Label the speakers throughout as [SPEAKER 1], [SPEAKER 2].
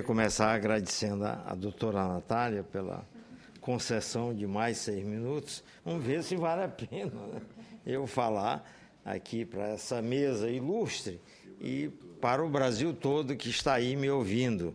[SPEAKER 1] começar agradecendo a doutora Natália pela concessão de mais 6 minutos. Vamos ver se vale a pena, né, eu falar aqui para essa mesa ilustre e para o Brasil todo que está aí me ouvindo.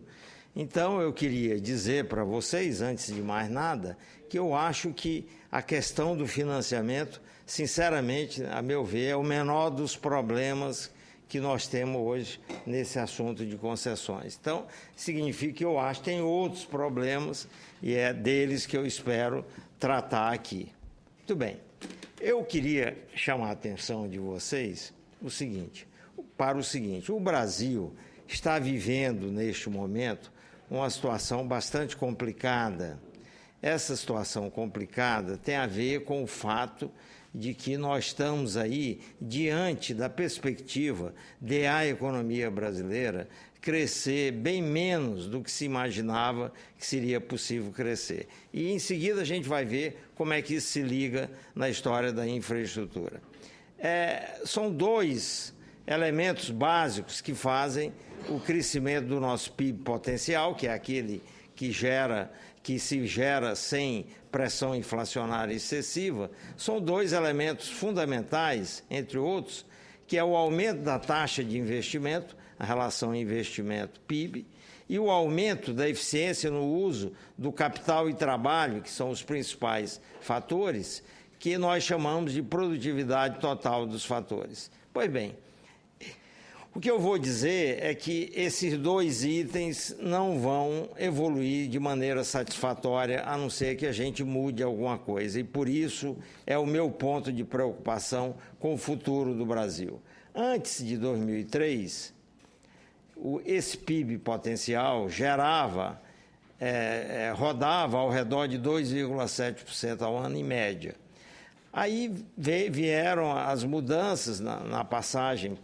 [SPEAKER 1] Então, eu queria dizer para vocês, antes de mais nada, que eu acho que a questão do financiamento, sinceramente, a meu ver, é o menor dos problemas que nós temos hoje nesse assunto de concessões. Então, significa que eu acho que tem outros problemas e é deles que eu espero tratar aqui. Muito bem. Eu queria chamar a atenção de vocês para o seguinte, o Brasil está vivendo, neste momento, uma situação bastante complicada. Essa situação complicada tem a ver com o fato de que nós estamos aí diante da perspectiva de a economia brasileira crescer bem menos do que se imaginava que seria possível crescer. E, em seguida, a gente vai ver como é que isso se liga na história da infraestrutura. São 2 elementos básicos que fazem o crescimento do nosso PIB potencial, que é aquele que se gera sem pressão inflacionária excessiva. São 2 elementos fundamentais, entre outros, que é o aumento da taxa de investimento, a relação investimento-PIB, e o aumento da eficiência no uso do capital e trabalho, que são os principais fatores, que nós chamamos de produtividade total dos fatores. Pois bem, o que eu vou dizer é que esses 2 itens não vão evoluir de maneira satisfatória, a não ser que a gente mude alguma coisa. E, por isso, é o meu ponto de preocupação com o futuro do Brasil. Antes de 2003, esse PIB potencial rodava ao redor de 2,7% ao ano, em média. Aí vieram as mudanças na passagem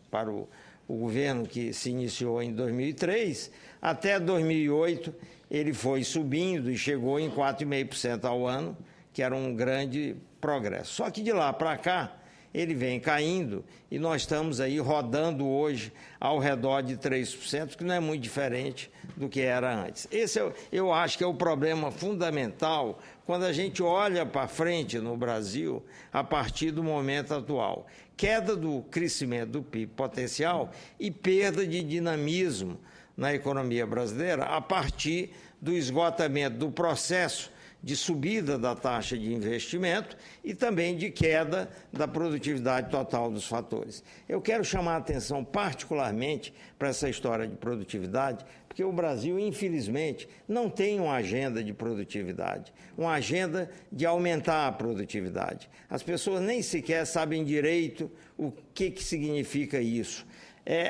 [SPEAKER 1] para o governo que se iniciou em 2003. Até 2008, ele foi subindo e chegou em 4,5% ao ano, que era um grande progresso. Só que de lá para cá, ele vem caindo e nós estamos aí rodando hoje ao redor de 3%, que não é muito diferente do que era antes. Esse eu acho que é o problema fundamental quando a gente olha para frente no Brasil a partir do momento atual. Queda do crescimento do PIB potencial e perda de dinamismo na economia brasileira a partir do esgotamento do processo de subida da taxa de investimento e também de queda da produtividade total dos fatores. Eu quero chamar a atenção particularmente para essa história de produtividade, porque o Brasil, infelizmente, não tem uma agenda de produtividade, uma agenda de aumentar a produtividade. As pessoas nem sequer sabem direito o que significa isso.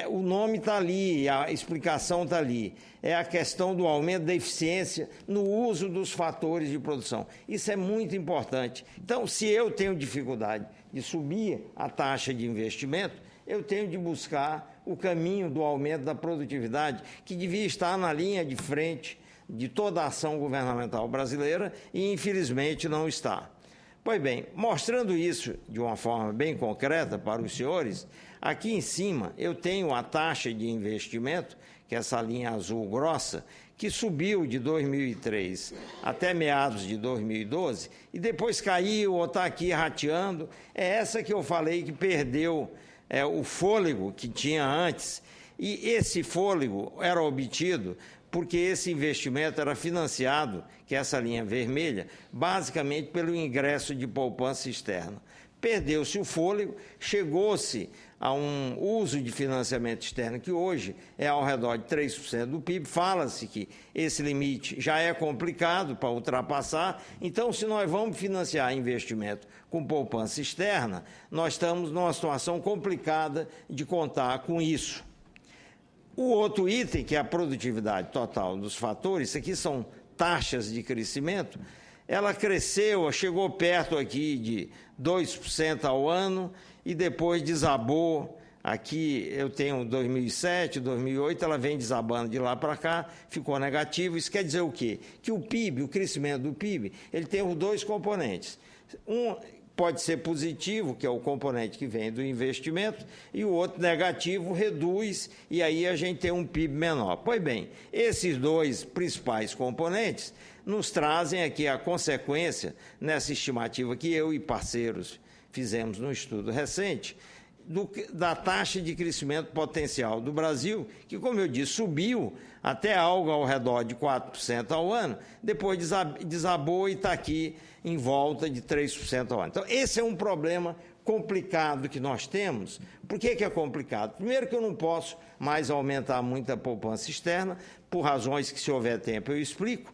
[SPEAKER 1] O nome está ali, a explicação está ali. É a questão do aumento da eficiência no uso dos fatores de produção. Isso é muito importante. Então, se eu tenho dificuldade de subir a taxa de investimento, eu tenho de buscar o caminho do aumento da produtividade, que devia estar na linha de frente de toda a ação governamental brasileira e, infelizmente, não está. Pois bem, mostrando isso de uma forma bem concreta para os senhores, aqui em cima eu tenho a taxa de investimento, que é essa linha azul grossa, que subiu de 2003 até meados de 2012 e depois caiu ou está aqui rateando. É essa que eu falei que perdeu o fôlego que tinha antes. E esse fôlego era obtido porque esse investimento era financiado, que é essa linha vermelha, basicamente pelo ingresso de poupança externa. Perdeu-se o fôlego, chegou-se a um uso de financiamento externo que hoje é ao redor de 3% do PIB. Fala-se que esse limite já é complicado para ultrapassar, então, se nós vamos financiar investimento com poupança externa, nós estamos numa situação complicada de contar com isso. O outro item, que é a produtividade total dos fatores, isso aqui são taxas de crescimento, ela cresceu, chegou perto aqui de 2% ao ano e depois desabou. Aqui eu tenho 2007, 2008, ela vem desabando de lá para cá, ficou negativo. Isso quer dizer o quê? Que o PIB, o crescimento do PIB, ele tem os 2 componentes. Um pode ser positivo, que é o componente que vem do investimento, e o outro negativo reduz, e aí a gente tem um PIB menor. Pois bem, esses dois principais componentes nos trazem aqui a consequência, nessa estimativa que eu e parceiros fizemos num estudo recente, da taxa de crescimento potencial do Brasil, que, como eu disse, subiu até algo ao redor de 4% ao ano, depois desabou e está aqui em volta de 3% ao ano. Então, esse é um problema complicado que nós temos. Por que é complicado? Primeiro, que eu não posso mais aumentar muito a poupança externa, por razões que, se houver tempo, eu explico.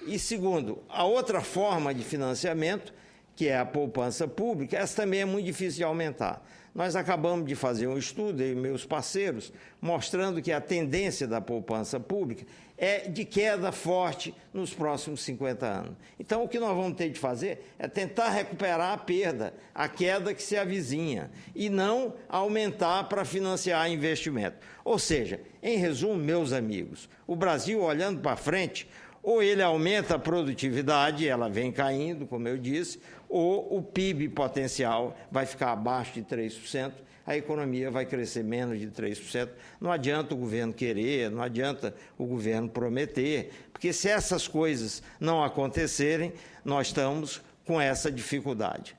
[SPEAKER 1] E, segundo, a outra forma de financiamento, que é a poupança pública, essa também é muito difícil de aumentar. Nós acabamos de fazer um estudo, eu e meus parceiros, mostrando que a tendência da poupança pública é de queda forte nos próximos 50 anos. Então, o que nós vamos ter de fazer é tentar recuperar a perda, a queda que se avizinha, e não aumentar para financiar investimento. Ou seja, em resumo, meus amigos, o Brasil, olhando para frente, ou ele aumenta a produtividade, ela vem caindo, como eu disse, ou o PIB potencial vai ficar abaixo de 3%, a economia vai crescer menos de 3%. Não adianta o governo querer, não adianta o governo prometer, porque se essas coisas não acontecerem, nós estamos com essa dificuldade.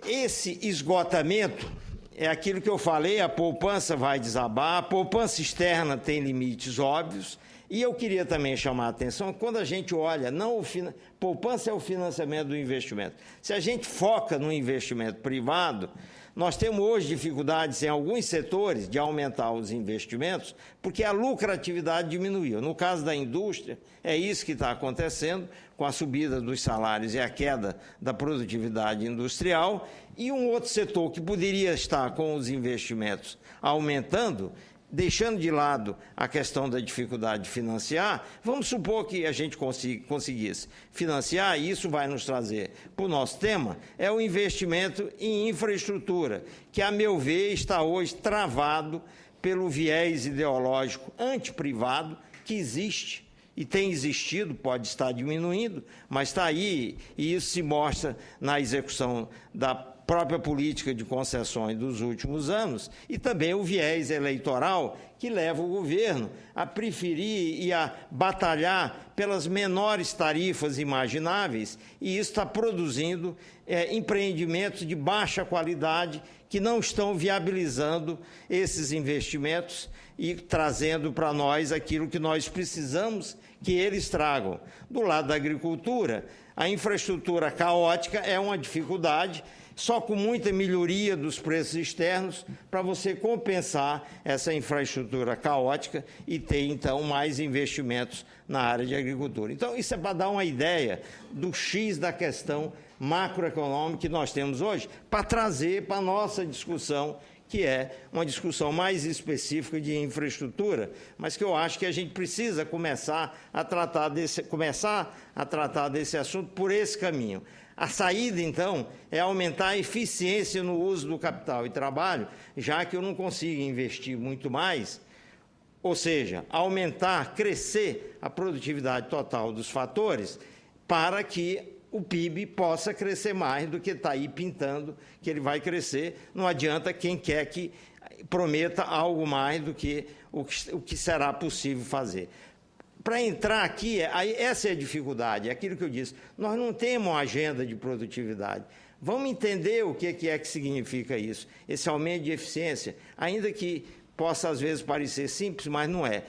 [SPEAKER 1] Esse esgotamento é aquilo que eu falei, a poupança vai desabar, a poupança externa tem limites óbvios. E eu queria também chamar a atenção, quando a gente olha, poupança é o financiamento do investimento. Se a gente foca no investimento privado, nós temos hoje dificuldades em alguns setores de aumentar os investimentos, porque a lucratividade diminuiu. No caso da indústria, é isso que está acontecendo, com a subida dos salários e a queda da produtividade industrial. E um outro setor que poderia estar com os investimentos aumentando, deixando de lado a questão da dificuldade de financiar, vamos supor que a gente conseguisse financiar, e isso vai nos trazer para o nosso tema, é o investimento em infraestrutura, que, a meu ver, está hoje travado pelo viés ideológico antiprivado que existe e tem existido, pode estar diminuindo, mas está aí, e isso se mostra na execução da própria política de concessões dos últimos anos, e também o viés eleitoral que leva o governo a preferir e a batalhar pelas menores tarifas imagináveis, e isso está produzindo empreendimentos de baixa qualidade que não estão viabilizando esses investimentos e trazendo para nós aquilo que nós precisamos que eles tragam. Do lado da agricultura, a infraestrutura caótica é uma dificuldade, só com muita melhoria dos preços externos para você compensar essa infraestrutura caótica e ter, então, mais investimentos na área de agricultura. Então, isso é para dar uma ideia do X da questão macroeconômica que nós temos hoje, para trazer para a nossa discussão, que é uma discussão mais específica de infraestrutura, mas que eu acho que a gente precisa começar a tratar desse assunto por esse caminho. A saída, então, é aumentar a eficiência no uso do capital e trabalho, já que eu não consigo investir muito mais, ou seja, aumentar, crescer a produtividade total dos fatores para que o PIB possa crescer mais do que está aí pintando que ele vai crescer. Não adianta quem quer que prometa algo mais do que o que será possível fazer. Para entrar aqui, essa é a dificuldade, é aquilo que eu disse. Nós não temos uma agenda de produtividade. Vamos entender o que é que significa isso, esse aumento de eficiência, ainda que possa, às vezes, parecer simples, mas não é.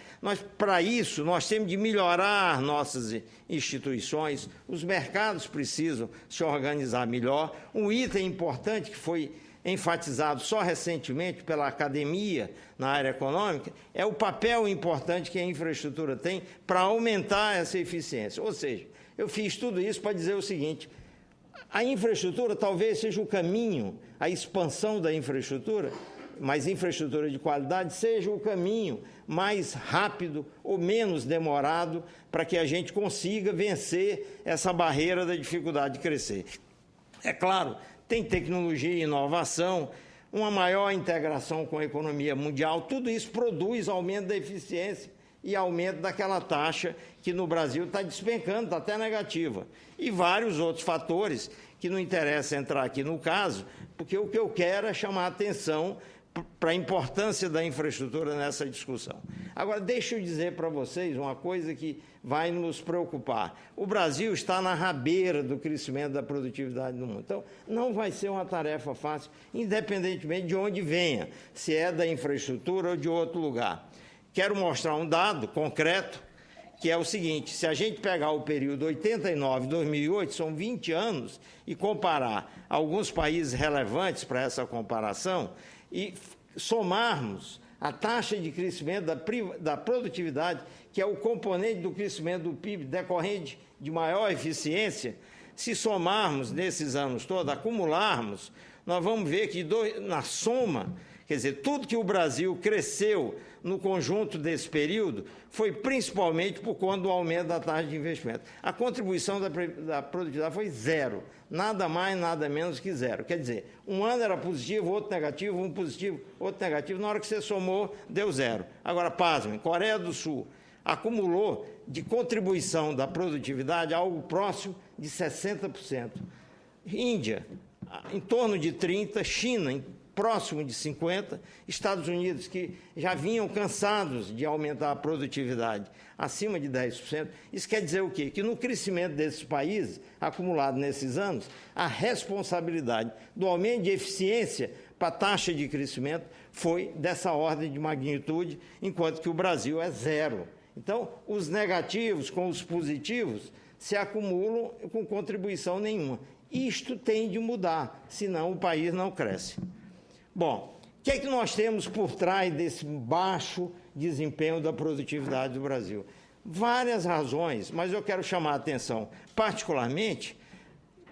[SPEAKER 1] Para isso, nós temos de melhorar nossas instituições, os mercados precisam se organizar melhor. Um item importante que foi enfatizado só recentemente pela academia na área econômica, é o papel importante que a infraestrutura tem para aumentar essa eficiência. Ou seja, eu fiz tudo isso para dizer o seguinte: a infraestrutura talvez seja o caminho, a expansão da infraestrutura, mas infraestrutura de qualidade seja o caminho mais rápido ou menos demorado para que a gente consiga vencer essa barreira da dificuldade de crescer. É claro, tem tecnologia e inovação, uma maior integração com a economia mundial, tudo isso produz aumento da eficiência e aumento daquela taxa que no Brasil está despencando, está até negativa. E vários outros fatores que não interessa entrar aqui no caso, porque o que eu quero é chamar a atenção para a importância da infraestrutura nessa discussão. Agora, deixa eu dizer para vocês uma coisa que vai nos preocupar. O Brasil está na rabeira do crescimento da produtividade no mundo. Então, não vai ser uma tarefa fácil, independentemente de onde venha, se é da infraestrutura ou de outro lugar. Quero mostrar um dado concreto, que é o seguinte: se a gente pegar o período 89-2008, são 20 anos, e comparar alguns países relevantes para essa comparação, e somarmos a taxa de crescimento da produtividade, que é o componente do crescimento do PIB decorrente de maior eficiência, se somarmos nesses anos todos, acumularmos, nós vamos ver que na soma, quer dizer, tudo que o Brasil cresceu no conjunto desse período foi principalmente por conta do aumento da taxa de investimento. A contribuição da produtividade foi zero, nada mais, nada menos que zero. Quer dizer, um ano era positivo, outro negativo, um positivo, outro negativo. Na hora que você somou, deu zero. Agora, pasmem, Coreia do Sul acumulou de contribuição da produtividade algo próximo de 60%. Índia, em torno de 30%, China, próximo de 50%, Estados Unidos, que já vinham cansados de aumentar a produtividade, acima de 10%. Isso quer dizer o quê? Que no crescimento desses países, acumulado nesses anos, a responsabilidade do aumento de eficiência para a taxa de crescimento foi dessa ordem de magnitude, enquanto que o Brasil é zero. Então, os negativos com os positivos se acumulam com contribuição nenhuma. Isto tem de mudar, senão o país não cresce. Bom, o que é que nós temos por trás desse baixo desempenho da produtividade do Brasil? Várias razões, mas eu quero chamar a atenção particularmente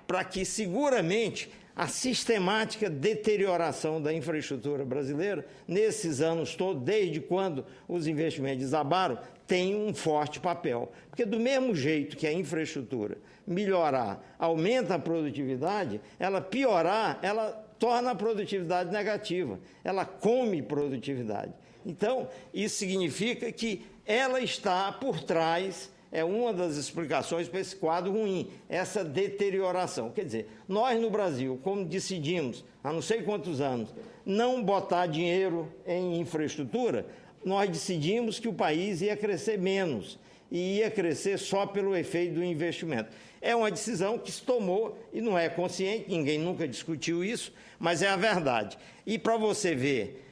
[SPEAKER 1] para que, seguramente, a sistemática deterioração da infraestrutura brasileira, nesses anos todos, desde quando os investimentos desabaram, tem um forte papel. Porque do mesmo jeito que a infraestrutura melhorar, aumenta a produtividade, ela piorar, ela torna a produtividade negativa, ela come produtividade. Então, isso significa que ela está por trás, é uma das explicações para esse quadro ruim, essa deterioração. Quer dizer, nós no Brasil, como decidimos, há não sei quantos anos, não botar dinheiro em infraestrutura, nós decidimos que o país ia crescer menos e ia crescer só pelo efeito do investimento. É uma decisão que se tomou e não é consciente, ninguém nunca discutiu isso, mas é a verdade. E para você ver,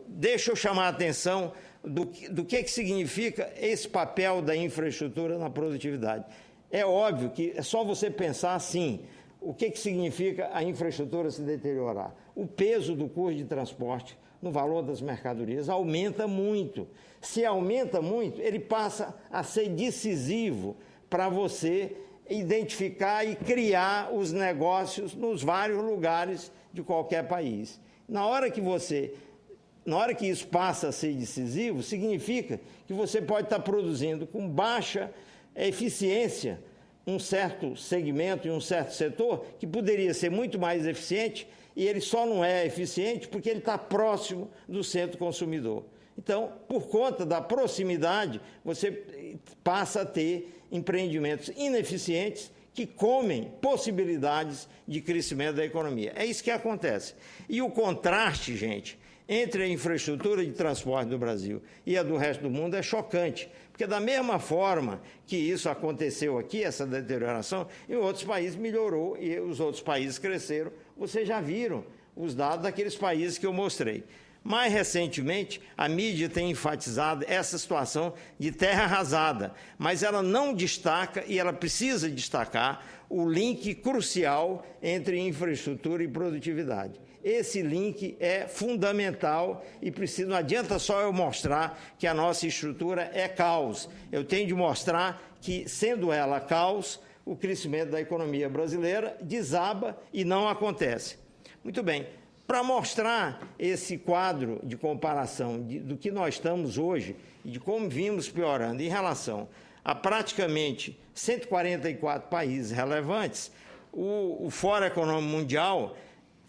[SPEAKER 1] deixa eu chamar a atenção do que significa esse papel da infraestrutura na produtividade. É óbvio que é só você pensar assim, o que significa a infraestrutura se deteriorar. O peso do custo de transporte no valor das mercadorias aumenta muito. Se aumenta muito, ele passa a ser decisivo para você identificar e criar os negócios nos vários lugares de qualquer país. Na hora que isso passa a ser decisivo, significa que você pode estar produzindo com baixa eficiência um certo segmento e um certo setor que poderia ser muito mais eficiente e ele só não é eficiente porque ele está próximo do centro consumidor. Então, por conta da proximidade, você passa a ter empreendimentos ineficientes que comem possibilidades de crescimento da economia. É isso que acontece. E o contraste, gente, entre a infraestrutura de transporte do Brasil e a do resto do mundo é chocante, porque da mesma forma que isso aconteceu aqui, essa deterioração, em outros países melhorou e os outros países cresceram. Vocês já viram os dados daqueles países que eu mostrei. Mais recentemente, a mídia tem enfatizado essa situação de terra arrasada, mas ela não destaca, e ela precisa destacar, o link crucial entre infraestrutura e produtividade. Esse link é fundamental e não adianta só eu mostrar que a nossa estrutura é caos. Eu tenho de mostrar que, sendo ela caos, o crescimento da economia brasileira desaba e não acontece. Muito bem. Para mostrar esse quadro de comparação do que nós estamos hoje e de como vimos piorando em relação a praticamente 144 países relevantes, o Fórum Econômico Mundial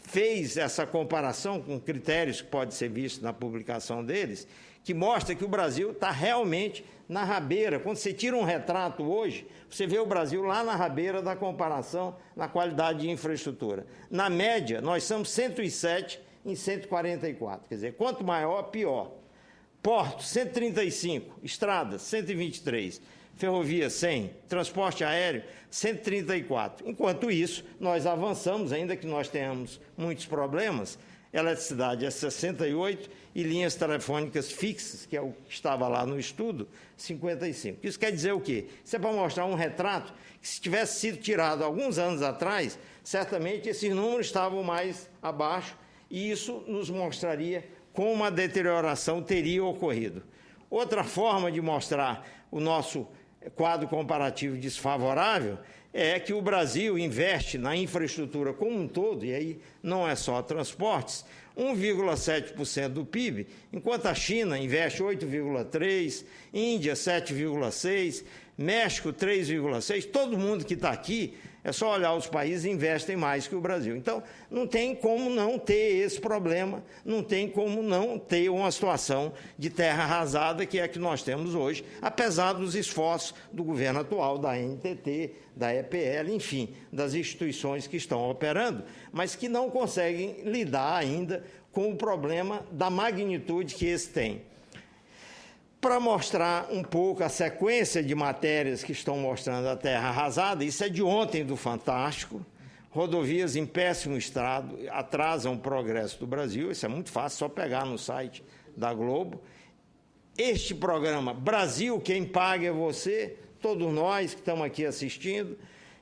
[SPEAKER 1] fez essa comparação com critérios que pode ser visto na publicação deles, que mostra que o Brasil está realmente na rabeira. Quando você tira um retrato hoje, você vê o Brasil lá na rabeira da comparação na qualidade de infraestrutura. Na média, nós somos 107 em 144, quer dizer, quanto maior, pior. Portos, 135, estradas, 123, ferrovia, 100, transporte aéreo, 134. Enquanto isso, nós avançamos, ainda que nós tenhamos muitos problemas, eletricidade é 68 e linhas telefônicas fixas, que é o que estava lá no estudo, 55. Isso quer dizer o quê? Isso é para mostrar um retrato que, se tivesse sido tirado alguns anos atrás, certamente esses números estavam mais abaixo e isso nos mostraria como uma deterioração teria ocorrido. Outra forma de mostrar o nosso quadro comparativo desfavorável é que o Brasil investe na infraestrutura como um todo, e aí não é só transportes, 1,7% do PIB, enquanto a China investe 8,3%, Índia 7,6%, México 3,6%, todo mundo que está aqui, é só olhar os países, investem mais que o Brasil. Então, não tem como não ter esse problema, não tem como não ter uma situação de terra arrasada, que é a que nós temos hoje, apesar dos esforços do governo atual, da NTT, da EPL, enfim, das instituições que estão operando, mas que não conseguem lidar ainda com o problema da magnitude que esse tem. Para mostrar um pouco a sequência de matérias que estão mostrando a terra arrasada, isso é de ontem do Fantástico, rodovias em péssimo estado, atrasam o progresso do Brasil, isso é muito fácil, só pegar no site da Globo. Este programa, Brasil, quem paga é você, todos nós que estamos aqui assistindo,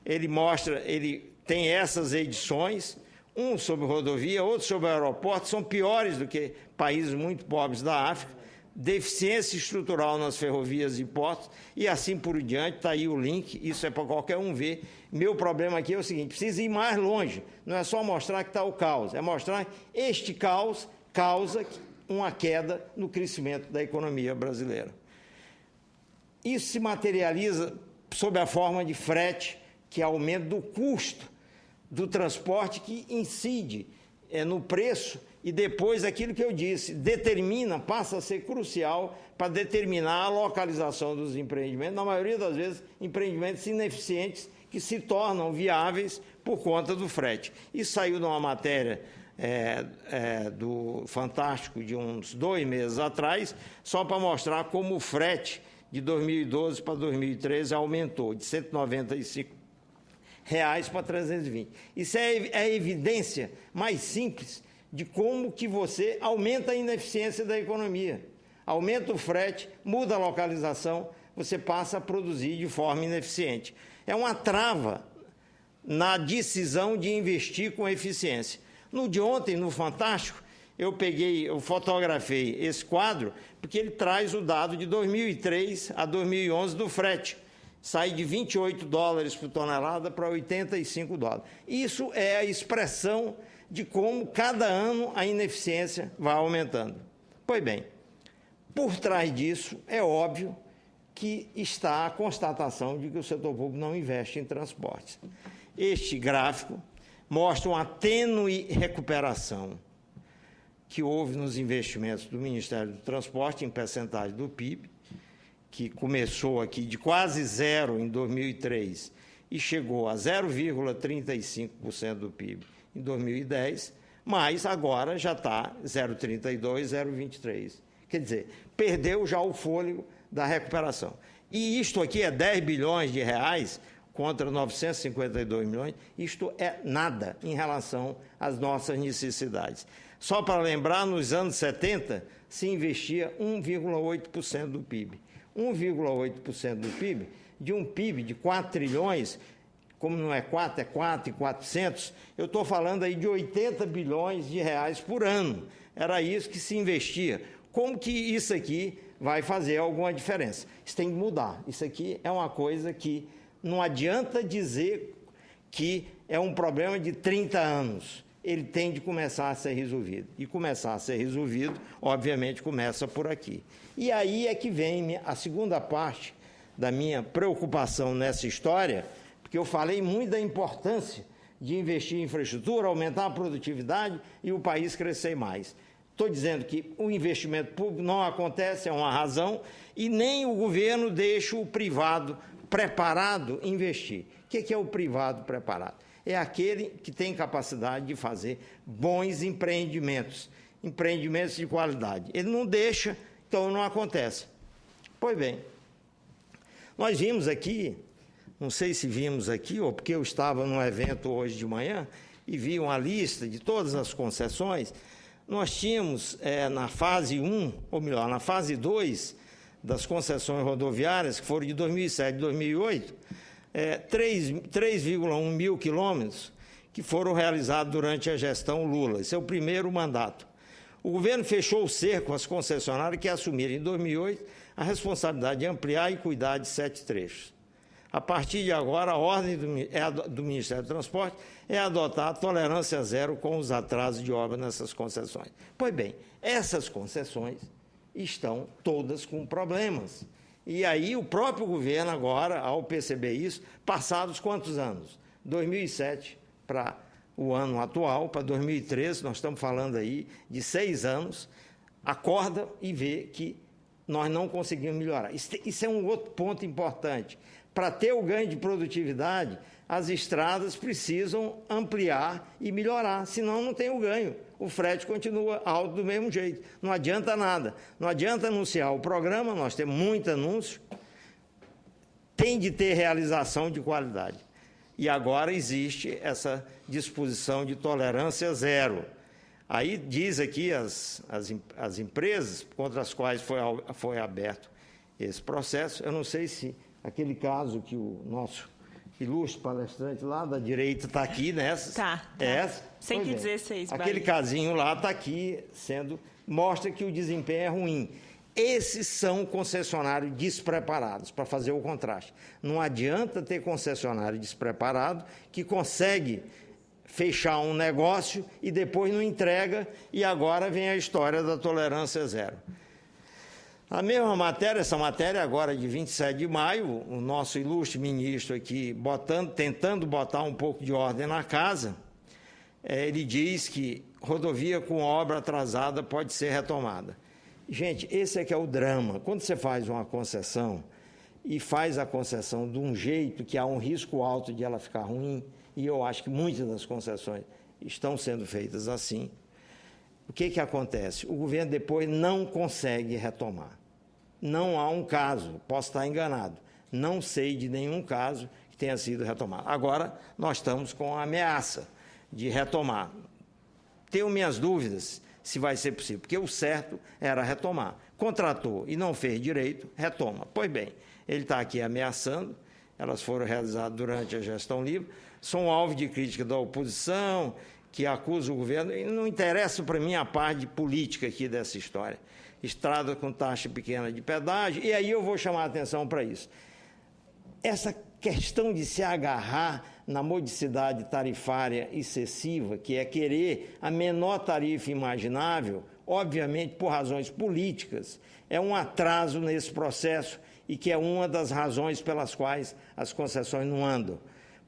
[SPEAKER 1] ele mostra, ele tem essas edições, um sobre rodovia, outro sobre aeroporto, são piores do que países muito pobres da África, deficiência estrutural nas ferrovias e portos, e assim por diante, está aí o link, isso é para qualquer um ver. Meu problema aqui é o seguinte, precisa ir mais longe, não é só mostrar que está o caos, é mostrar que este caos causa uma queda no crescimento da economia brasileira. Isso se materializa sob a forma de frete, que é aumento do custo do transporte, que incide no preço, e depois aquilo que eu disse, passa a ser crucial para determinar a localização dos empreendimentos, na maioria das vezes, empreendimentos ineficientes que se tornam viáveis por conta do frete. Isso saiu de uma matéria do Fantástico de uns 2 meses atrás, só para mostrar como o frete de 2012 para 2013 aumentou de R$ 195 para 320. Isso é a evidência mais simples de como que você aumenta a ineficiência da economia. Aumenta o frete, muda a localização, você passa a produzir de forma ineficiente. É uma trava na decisão de investir com eficiência. No de ontem, no Fantástico, eu fotografei esse quadro, porque ele traz o dado de 2003 a 2011 do frete. Sai de $28 por tonelada para $85. Isso é a expressão de como cada ano a ineficiência vai aumentando. Pois bem, por trás disso, é óbvio que está a constatação de que o setor público não investe em transportes. Este gráfico mostra uma tênue recuperação que houve nos investimentos do Ministério do Transporte em percentagem do PIB, que começou aqui de quase zero em 2003 e chegou a 0,35% do PIB em 2010, mas agora já está 0,32%, 0,23%. Quer dizer, perdeu já o fôlego da recuperação. E isto aqui é 10 bilhões de reais contra 952 milhões, isto é nada em relação às nossas necessidades. Só para lembrar, nos anos 70 se investia 1,8% do PIB. 1,8% do PIB, de um PIB de 4 trilhões, como não é 4, é 4,400, eu estou falando aí de 80 bilhões de reais por ano. Era isso que se investia. Como que isso aqui vai fazer alguma diferença? Isso tem que mudar. Isso aqui é uma coisa que não adianta dizer que é um problema de 30 anos. Ele tem de começar a ser resolvido. E começar a ser resolvido, obviamente, começa por aqui. E aí é que vem a segunda parte da minha preocupação nessa história, porque eu falei muito da importância de investir em infraestrutura, aumentar a produtividade e o país crescer mais. Estou dizendo que o investimento público não acontece, é uma razão, e nem o governo deixa o privado preparado investir. O que é o privado preparado? É aquele que tem capacidade de fazer bons empreendimentos, empreendimentos de qualidade. Ele não deixa, então não acontece. Pois bem, nós vimos aqui, não sei se vimos aqui, ou porque eu estava num evento hoje de manhã e vi uma lista de todas as concessões. Nós tínhamos, na fase 1, ou melhor, na fase 2 das concessões rodoviárias, que foram de 2007 e 2008, 3,1 mil quilômetros que foram realizados durante a gestão Lula. Esse é o primeiro mandato. O governo fechou o cerco às concessionárias que assumiram, em 2008, a responsabilidade de ampliar e cuidar de 7 trechos. A partir de agora, a ordem do Ministério do Transporte é adotar a tolerância zero com os atrasos de obra nessas concessões. Pois bem, essas concessões estão todas com problemas. E aí o próprio governo agora, ao perceber isso, passados quantos anos? 2007 para o ano atual, para 2013, nós estamos falando aí de 6 anos, acorda e vê que nós não conseguimos melhorar. Isso é um outro ponto importante. Para ter o ganho de produtividade, as estradas precisam ampliar e melhorar, senão não tem o ganho. O frete continua alto do mesmo jeito. Não adianta nada. Não adianta anunciar o programa, nós temos muito anúncio, tem de ter realização de qualidade. E agora existe essa disposição de tolerância zero. Aí diz aqui as empresas contra as quais foi aberto esse processo. Eu não sei se aquele caso que o nosso ilustre palestrante lá da direita está aqui nessa.
[SPEAKER 2] Tá.
[SPEAKER 1] Essa.
[SPEAKER 2] 116.
[SPEAKER 1] Aquele casinho lá está aqui, mostra que o desempenho é ruim. Esses são concessionários despreparados, para fazer o contraste. Não adianta ter concessionário despreparado que consegue fechar um negócio e depois não entrega, e agora vem a história da tolerância zero. A mesma matéria, essa matéria agora de 27 de maio, o nosso ilustre ministro aqui tentando botar um pouco de ordem na casa, ele diz que rodovia com obra atrasada pode ser retomada. Gente, esse é que é o drama. Quando você faz uma concessão e faz a concessão de um jeito que há um risco alto de ela ficar ruim, e eu acho que muitas das concessões estão sendo feitas assim, o que acontece? O governo depois não consegue retomar. Não há um caso, posso estar enganado, não sei de nenhum caso que tenha sido retomado. Agora, nós estamos com a ameaça de retomar. Tenho minhas dúvidas se vai ser possível, porque o certo era retomar. Contratou e não fez direito, retoma. Pois bem, ele está aqui ameaçando, elas foram realizadas durante a gestão livre, são alvo de crítica da oposição, que acusa o governo, e não interessa para mim a parte política aqui dessa história. Estrada com taxa pequena de pedágio, e aí eu vou chamar a atenção para isso. Essa questão de se agarrar na modicidade tarifária excessiva, que é querer a menor tarifa imaginável, obviamente por razões políticas, é um atraso nesse processo e que é uma das razões pelas quais as concessões não andam.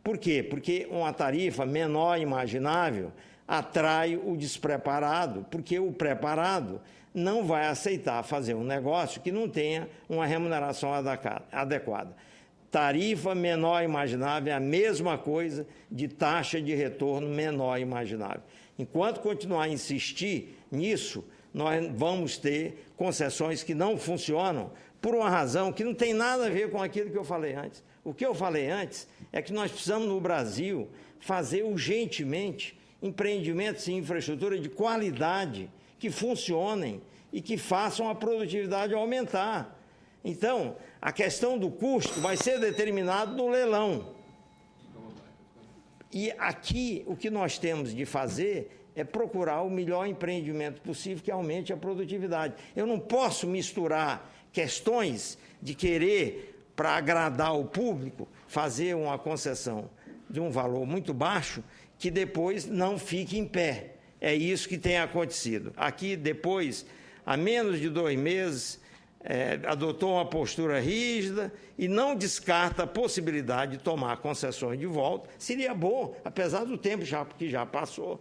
[SPEAKER 1] Por quê? Porque uma tarifa menor imaginável atrai o despreparado, porque o preparado não vai aceitar fazer um negócio que não tenha uma remuneração adequada. Tarifa menor imaginável é a mesma coisa de taxa de retorno menor imaginável. Enquanto continuar a insistir nisso, nós vamos ter concessões que não funcionam por uma razão que não tem nada a ver com aquilo que eu falei antes. O que eu falei antes é que nós precisamos, no Brasil, fazer urgentemente empreendimentos em infraestrutura de qualidade, que funcionem e que façam a produtividade aumentar. Então, a questão do custo vai ser determinado no leilão. E aqui, o que nós temos de fazer é procurar o melhor empreendimento possível que aumente a produtividade. Eu não posso misturar questões de querer, para agradar o público, fazer uma concessão de um valor muito baixo que depois não fique em pé. É isso que tem acontecido. Aqui, depois, há menos de 2 meses, adotou uma postura rígida e não descarta a possibilidade de tomar concessões de volta. Seria bom, apesar do tempo que já passou.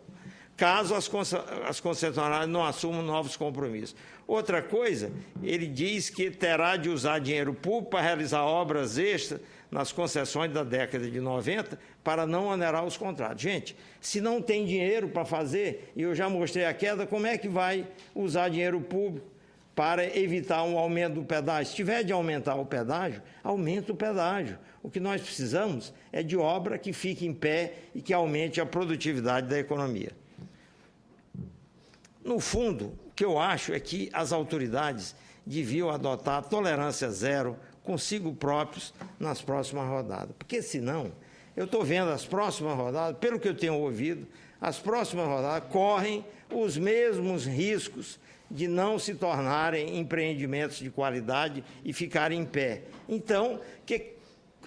[SPEAKER 1] caso as concessionárias não assumam novos compromissos. Outra coisa, ele diz que terá de usar dinheiro público para realizar obras extras nas concessões da década de 90 para não onerar os contratos. Gente, se não tem dinheiro para fazer, e eu já mostrei a queda, como é que vai usar dinheiro público para evitar um aumento do pedágio? Se tiver de aumentar o pedágio, aumenta o pedágio. O que nós precisamos é de obra que fique em pé e que aumente a produtividade da economia. No fundo, o que eu acho é que as autoridades deviam adotar tolerância zero consigo próprios nas próximas rodadas. Porque, senão, eu estou vendo as próximas rodadas, pelo que eu tenho ouvido, as próximas rodadas correm os mesmos riscos de não se tornarem empreendimentos de qualidade e ficarem em pé. Então,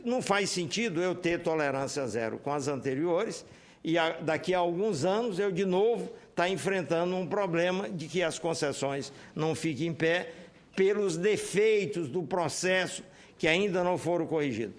[SPEAKER 1] não faz sentido eu ter tolerância zero com as anteriores e daqui a alguns anos eu, de novo, estar enfrentando um problema de que as concessões não fiquem em pé pelos defeitos do processo que ainda não foram corrigidos.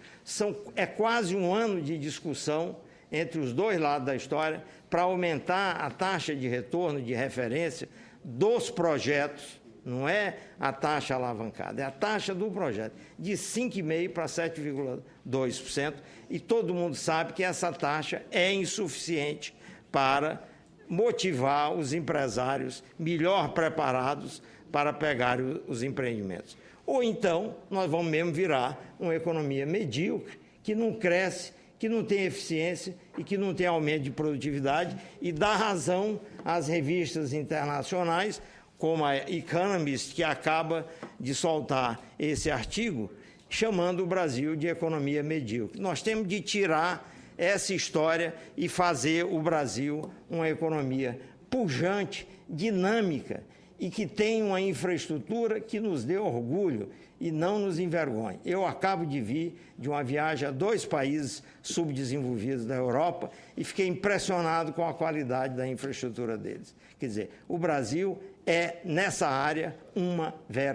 [SPEAKER 1] É quase um ano de discussão entre os dois lados da história para aumentar a taxa de retorno de referência dos projetos, não é a taxa alavancada, é a taxa do projeto, de 5,5% para 7,2%, e todo mundo sabe que essa taxa é insuficiente para motivar os empresários melhor preparados para pegar os empreendimentos. Ou então, nós vamos mesmo virar uma economia medíocre, que não cresce, que não tem eficiência e que não tem aumento de produtividade, e dá razão às revistas internacionais, como a Economist, que acaba de soltar esse artigo, chamando o Brasil de economia medíocre. Nós temos de tirar essa história e fazer o Brasil uma economia pujante, dinâmica, e que tem uma infraestrutura que nos dê orgulho e não nos envergonhe. Eu acabo de vir de uma viagem a 2 países subdesenvolvidos da Europa e fiquei impressionado com a qualidade da infraestrutura deles. Quer dizer, o Brasil é, nessa área, uma vergonha.